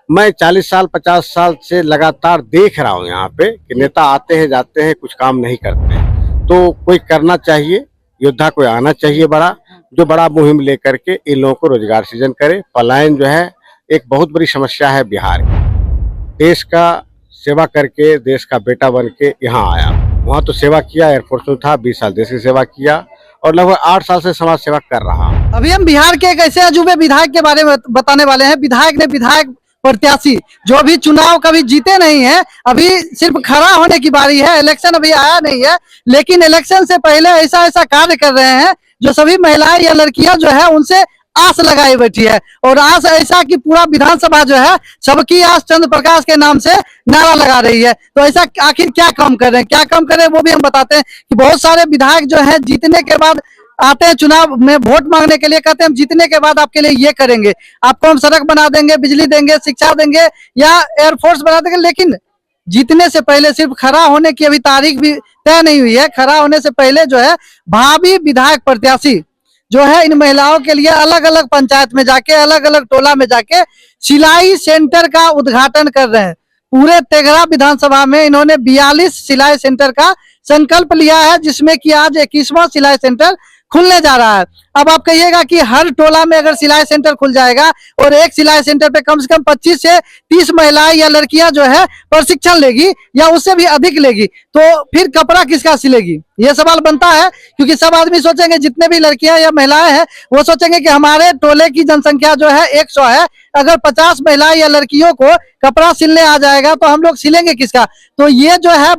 मैं 40 साल 50 साल से लगातार देख रहा हूँ यहाँ पे कि नेता आते हैं जाते हैं, कुछ काम नहीं करते हैं। तो कोई करना चाहिए, योद्धा कोई आना चाहिए बड़ा, जो बड़ा मुहिम लेकर के इन लोगों को रोजगार सृजन करे। पलायन जो है एक बहुत बड़ी समस्या है बिहार की। देश का सेवा करके, देश का बेटा बन के यहाँ आया, वहाँ तो सेवा किया, एयरफोर्स में था, 20 साल देश की सेवा किया और लगभग 8 साल से समाज सेवा कर रहा। अभी हम बिहार के एक ऐसे अजूबे विधायक के बारे में बताने वाले हैं। विधायक प्रत्याशी जो अभी चुनाव कभी जीते नहीं है, अभी सिर्फ खड़ा होने की बारी है। इलेक्शन अभी आया नहीं है, लेकिन इलेक्शन से पहले ऐसा ऐसा कार्य कर रहे हैं जो सभी महिलाएं या लड़कियां जो है उनसे आस लगाई बैठी है। और आस ऐसा कि पूरा विधानसभा जो है सबकी आस चंद्र प्रकाश के नाम से नारा लगा रही है। तो ऐसा आखिर क्या काम कर रहे हैं, क्या काम कर रहे हैं वो भी हम बताते हैं कि बहुत सारे विधायक जो है जीतने के बाद आते हैं चुनाव में वोट मांगने के लिए, कहते हैं हम जीतने के बाद आपके लिए ये करेंगे, आपको हम सड़क बना देंगे, बिजली देंगे, शिक्षा देंगे या एयरफोर्स बना देंगे। लेकिन जीतने से पहले सिर्फ खड़ा होने की अभी तारीख भी तय नहीं हुई है। खड़ा होने से पहले जो है भावी विधायक प्रत्याशी जो है इन महिलाओं के लिए अलग अलग पंचायत में जाके, अलग अलग टोला में जाके सिलाई सेंटर का उद्घाटन कर रहे हैं। पूरे तेघड़ा विधानसभा में इन्होंने 42 सिलाई सेंटर का संकल्प लिया है, जिसमें कि आज 21वां सिलाई सेंटर खुलने जा रहा है। अब आप कहिएगा कि हर टोला में अगर सिलाई सेंटर खुल जाएगा और एक सिलाई सेंटर पे कम से कम 25 से 30 महिलाएं या लड़कियां जो है प्रशिक्षण लेगी या उससे भी अधिक लेगी, तो फिर कपड़ा किसका सिलेगी, ये सवाल बनता है। क्योंकि सब आदमी सोचेंगे, जितने भी लड़कियां या महिलाएं हैं वो सोचेंगे कि हमारे टोले की जनसंख्या जो है 100 है, अगर 50 महिलाएं या लड़कियों को कपड़ा सिलने आ जाएगा तो हम लोग सिलेंगे किसका। तो ये जो है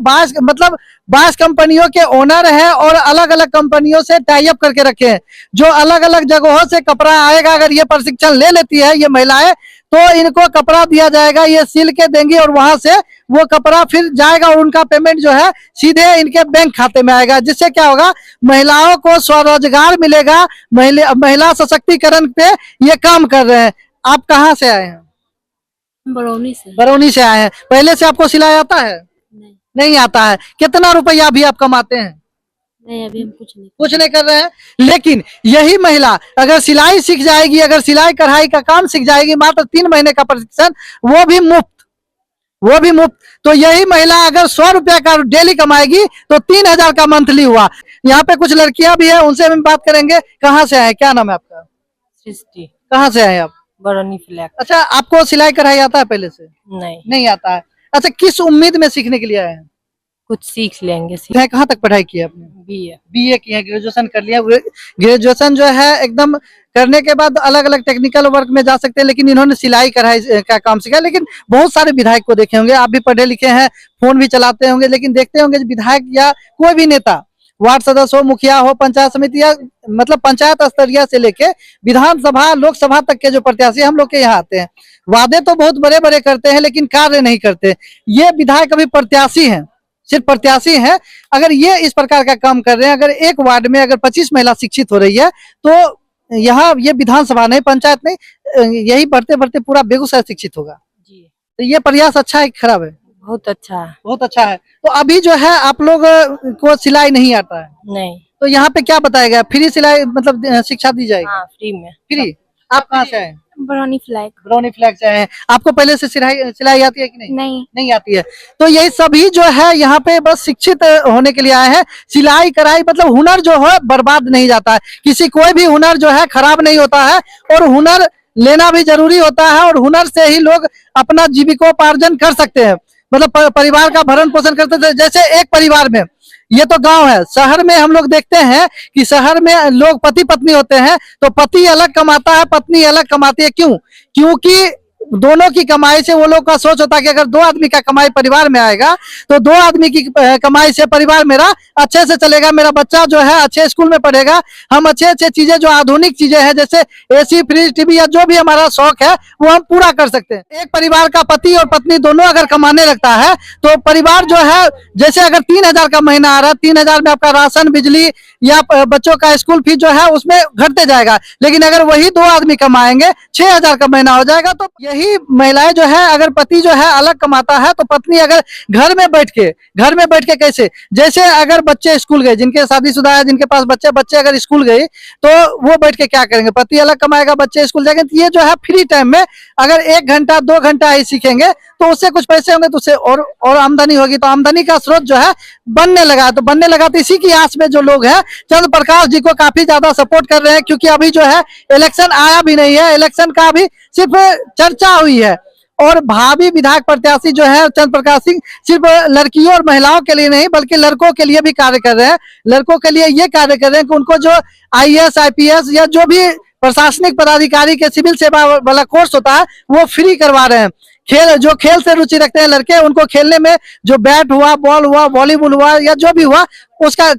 22 कंपनियों के ओनर हैं और अलग अलग कंपनियों से टाई अप करके रखे हैं, जो अलग अलग जगहों से कपड़ा आएगा। अगर ये प्रशिक्षण ले लेती है ये महिलाएं तो इनको कपड़ा दिया जाएगा, ये सिल के देंगी और वहां से वो कपड़ा फिर जाएगा और उनका पेमेंट जो है सीधे इनके बैंक खाते में आएगा। जिससे क्या होगा, महिलाओं को स्वरोजगार मिलेगा, महिला सशक्तिकरण पे ये काम कर रहे हैं। आप कहाँ से आए हैं? बरौनी से। बरौनी से आए हैं। पहले से आपको सिलाई आता है? नहीं आता है। कितना रुपया अभी आप कमाते हैं? नहीं, अभी हम कुछ नहीं कर रहे हैं। लेकिन यही महिला अगर सिलाई सीख जाएगी, अगर सिलाई कढ़ाई का काम सीख जाएगी, मात्र 3 महीने का प्रशिक्षण, वो भी मुफ्त, तो यही महिला अगर 100 रुपया का डेली कमाएगी तो 3000 का मंथली हुआ। यहाँ पे कुछ लड़कियां भी है, उनसे हम बात करेंगे। कहाँ से आए, क्या नाम है आपका? सृष्टि। कहाँ से आए आप? बरौनी फ्लैग। अच्छा, आपको सिलाई कढ़ाई आता है पहले से? नहीं आता है। अच्छा, किस उम्मीद में सीखने के लिए आए हैं? कुछ सीख लेंगे। कहाँ तक पढ़ाई की आपने? बीए की है, ग्रेजुएशन कर लिया। ग्रेजुएशन जो है एकदम करने के बाद अलग अलग टेक्निकल वर्क में जा सकते हैं, लेकिन इन्होंने सिलाई कढ़ाई का काम सीखा। लेकिन बहुत सारे विधायक को देखे होंगे, आप भी पढ़े लिखे हैं, फोन भी चलाते होंगे, लेकिन देखते होंगे विधायक या कोई भी नेता, वार्ड सदस्य हो, मुखिया हो, पंचायत समिति या मतलब पंचायत स्तरीय से लेके विधानसभा लोकसभा तक के जो प्रत्याशी हम लोग के यहाँ आते हैं, वादे तो बहुत बड़े बड़े करते हैं लेकिन कार्य नहीं करते। ये विधायक अभी प्रत्याशी हैं, सिर्फ प्रत्याशी हैं। अगर ये इस प्रकार का काम कर रहे हैं, अगर एक वार्ड में अगर 25 महिला शिक्षित हो रही है तो यहाँ ये विधानसभा नहीं, पंचायत नहीं, यही बढ़ते बढ़ते पूरा बेगूसराय शिक्षित होगा जी। तो ये प्रयास अच्छा है कि खराब है? बहुत अच्छा है। बहुत अच्छा है। तो अभी जो है आप लोग को सिलाई नहीं आता है? नहीं। तो यहाँ पे क्या बताया गया, फ्री सिलाई मतलब शिक्षा दी जाएगी? हाँ, फ्री में। फ्री। आप कहाँ से आए? बरौनी फ्लैग। बरौनी फ्लैग से आए हैं। आपको पहले से सिलाई आती है कि नहीं? नहीं आती है। तो यही सभी जो है यहाँ पे बस शिक्षित होने के लिए आए हैं। सिलाई कढ़ाई मतलब हुनर जो है बर्बाद नहीं जाता है, किसी कोई भी हुनर जो है खराब नहीं होता है, और हुनर लेना भी जरूरी होता है, और हुनर से ही लोग अपना जीविकोपार्जन कर सकते हैं, मतलब परिवार का भरण पोषण करते थे। जैसे एक परिवार में, ये तो गांव है, शहर में हम लोग देखते हैं कि शहर में लोग पति पत्नी होते हैं तो पति अलग कमाता है, पत्नी अलग कमाती है। क्यों? क्योंकि दोनों की कमाई से वो लोग का सोच होता है कि अगर 2 आदमी का कमाई परिवार में आएगा तो 2 आदमी की कमाई से परिवार मेरा अच्छे से चलेगा, मेरा बच्चा जो है अच्छे स्कूल में पढ़ेगा, हम अच्छे चीजें जो आधुनिक चीजें हैं जैसे एसी, फ्रिज, टीवी या जो भी हमारा शौक है वो हम पूरा कर सकते हैं। एक परिवार का पति और पत्नी दोनों अगर कमाने लगता है तो परिवार जो है, जैसे अगर 3000 का महीना आ रहा है, 3000 में आपका राशन, बिजली या बच्चों का स्कूल फीस जो है उसमें घटते जाएगा। लेकिन अगर वही 2 आदमी कमाएंगे 6000 का महीना हो जाएगा। तो यही महिलाएं जो है, अगर पति जो है अलग कमाता है तो पत्नी अगर घर में बैठ के कैसे, जैसे अगर बच्चे स्कूल गए, जिनके शादीशुदा है, जिनके पास बच्चे अगर स्कूल गए तो वो बैठ के क्या करेंगे, पति अलग कमाएगा, बच्चे स्कूल जाएंगे। तो ये जो है फ्री टाइम में अगर 1 घंटा 2 घंटा ही सीखेंगे तो उससे कुछ पैसे होंगे, तो उससे और आमदनी होगी, तो आमदनी का स्रोत जो है बनने लगा। तो इसी की आस में जो लोग हैं चंद्र प्रकाश जी को काफी ज्यादा सपोर्ट कर रहे हैं, क्योंकि अभी जो है इलेक्शन आया भी नहीं है, इलेक्शन का भी सिर्फ चर्चा हुई है। और भावी विधायक प्रत्याशी जो है चंद्र प्रकाश सिंह सिर्फ लड़कियों और महिलाओं के लिए नहीं बल्कि लड़कों के लिए भी कार्य कर रहे हैं। लड़कों के लिए ये कार्य कर रहे हैं कि उनको जो IAS IPS या जो भी प्रशासनिक पदाधिकारी के सिविल सेवा वाला कोर्स होता है वो फ्री करवा रहे हैं। जो खेल से रुचि रखते हैं लड़के, उनको खेलने में जो बैट हुआ, बॉल हुआ, वॉलीबॉल हुआ या जो भी हुआ, उसका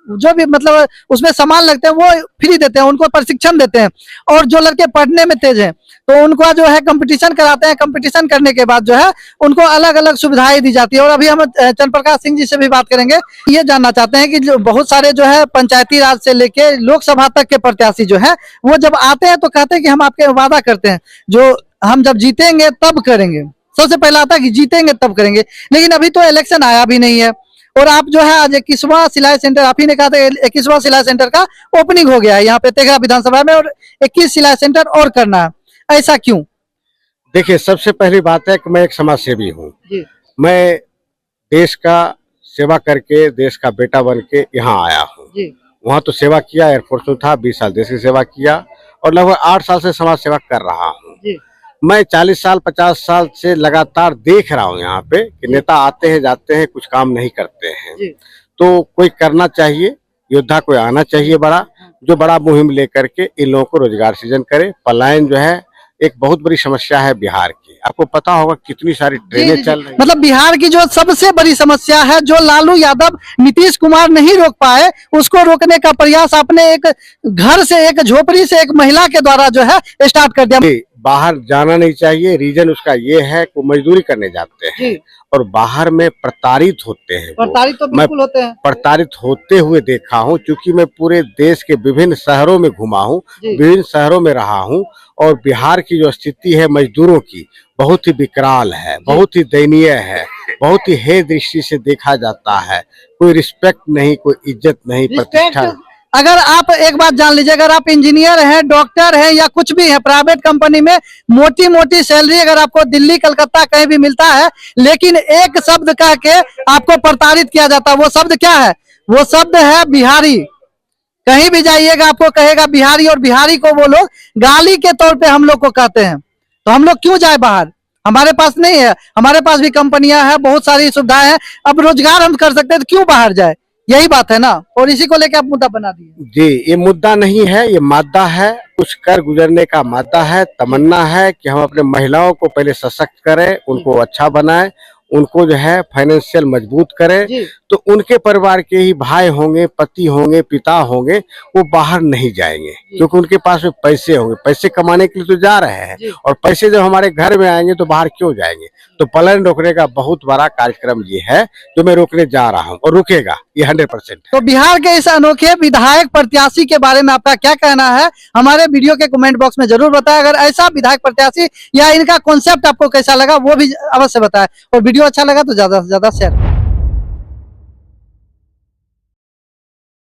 जो भी मतलब उसमें सामान लगते हैं वो फ्री देते हैं, उनको प्रशिक्षण देते हैं। और जो लड़के पढ़ने में तेज हैं तो उनको जो है कंपटीशन कराते हैं, कंपटीशन करने के बाद जो है उनको अलग अलग सुविधाएं दी जाती है। और अभी हम चंद्र प्रकाश सिंह जी से भी बात करेंगे, ये जानना चाहते हैं कि जो बहुत सारे जो है पंचायती राज से लेके लोकसभा तक के प्रत्याशी जो है वो जब आते हैं तो कहते हैं कि हम आपके वादा करते हैं, जो हम जब जीतेंगे तब करेंगे। सबसे पहला आता है कि जीतेंगे तब करेंगे, लेकिन अभी तो इलेक्शन आया भी नहीं है। और आप जो है आज 21वां सिलाई सेंटर, आप ही ने कहा था 21वां सिलाई सेंटर का ओपनिंग हो गया है यहाँ पे तेघड़ा विधानसभा में, और 21 सिलाई सेंटर और करना है, ऐसा क्यों? देखिए, सबसे पहली बात है कि मैं एक समाज सेवी हूँ। मैं देश का सेवा करके, देश का बेटा बन के यहाँ आया हूँ। वहाँ तो सेवा किया, एयरफोर्स में था, 20 साल देश की सेवा किया और लगभग 8 साल से समाज सेवा कर रहा हूँ। मैं 40 साल 50 साल से लगातार देख रहा हूँ यहाँ पे कि नेता आते हैं जाते हैं, कुछ काम नहीं करते हैं। तो कोई करना चाहिए, योद्धा कोई आना चाहिए बड़ा, जो बड़ा मुहिम लेकर के इन लोगों को रोजगार सृजन करे। पलायन जो है एक बहुत बड़ी समस्या है बिहार की, आपको पता होगा कितनी सारी ट्रेनें चल रही। मतलब बिहार की जो सबसे बड़ी समस्या है, जो लालू यादव नीतीश कुमार नहीं रोक पाए, उसको रोकने का प्रयास आपने एक घर से, एक झोपड़ी से एक महिला के द्वारा जो है स्टार्ट कर दिया। बाहर जाना नहीं चाहिए, रीजन उसका ये है कि मजदूरी करने जाते हैं और बाहर में प्रताड़ित होते हैं। प्रताड़ित तो बिल्कुल होते हैं, प्रताड़ित होते हुए देखा हूँ, क्योंकि मैं पूरे देश के विभिन्न शहरों में घुमा हूँ, विभिन्न शहरों में रहा हूँ। और बिहार की जो स्थिति है मजदूरों की, बहुत ही विकराल है, बहुत ही दयनीय है, बहुत ही हेय दृष्टि से देखा जाता है। कोई रिस्पेक्ट नहीं, कोई इज्जत नहीं, प्रतिष्ठा। अगर आप एक बात जान लीजिए, अगर आप इंजीनियर हैं, डॉक्टर हैं या कुछ भी है, प्राइवेट कंपनी में मोटी मोटी सैलरी अगर आपको दिल्ली कलकत्ता कहीं भी मिलता है, लेकिन एक शब्द कह के आपको प्रताड़ित किया जाता है। वो शब्द क्या है? वो शब्द है बिहारी। कहीं भी जाइएगा आपको कहेगा बिहारी, और बिहारी को वो लोग गाली के तौर पे हम लोग को कहते हैं। तो हम लोग क्यों जाए बाहर? हमारे पास नहीं है, हमारे पास भी कंपनियां हैं, बहुत सारी सुविधाएं हैं, अब रोजगार हम कर सकते हैं, तो क्यों बाहर जाए? यही बात है ना। और इसी को लेकर आप मुद्दा बना दिए। जी, ये मुद्दा नहीं है, ये मादा है, कुछ कर गुजरने का मादा है। तमन्ना है कि हम अपने महिलाओं को पहले सशक्त करें, उनको अच्छा बनाएं, उनको जो है फाइनेंशियल मजबूत करें, तो उनके परिवार के ही भाई होंगे, पति होंगे, पिता होंगे, वो बाहर नहीं जाएंगे, क्योंकि उनके पास में पैसे होंगे। पैसे कमाने के लिए तो जा रहे हैं, और पैसे जब हमारे घर में आएंगे तो बाहर क्यों जाएंगे? तो पलायन रोकने का बहुत बड़ा कार्यक्रम ये है जो मैं रोकने जा रहा हूँ, और रुकेगा ये 100%। तो बिहार के इस अनोखे विधायक प्रत्याशी के बारे में आपका क्या कहना है, हमारे वीडियो के कमेंट बॉक्स में जरूर बताएं। अगर ऐसा विधायक प्रत्याशी या इनका कॉन्सेप्ट आपको कैसा लगा वो भी अवश्य बताएं, और वीडियो अच्छा लगा तो ज्यादा से ज्यादा शेयर।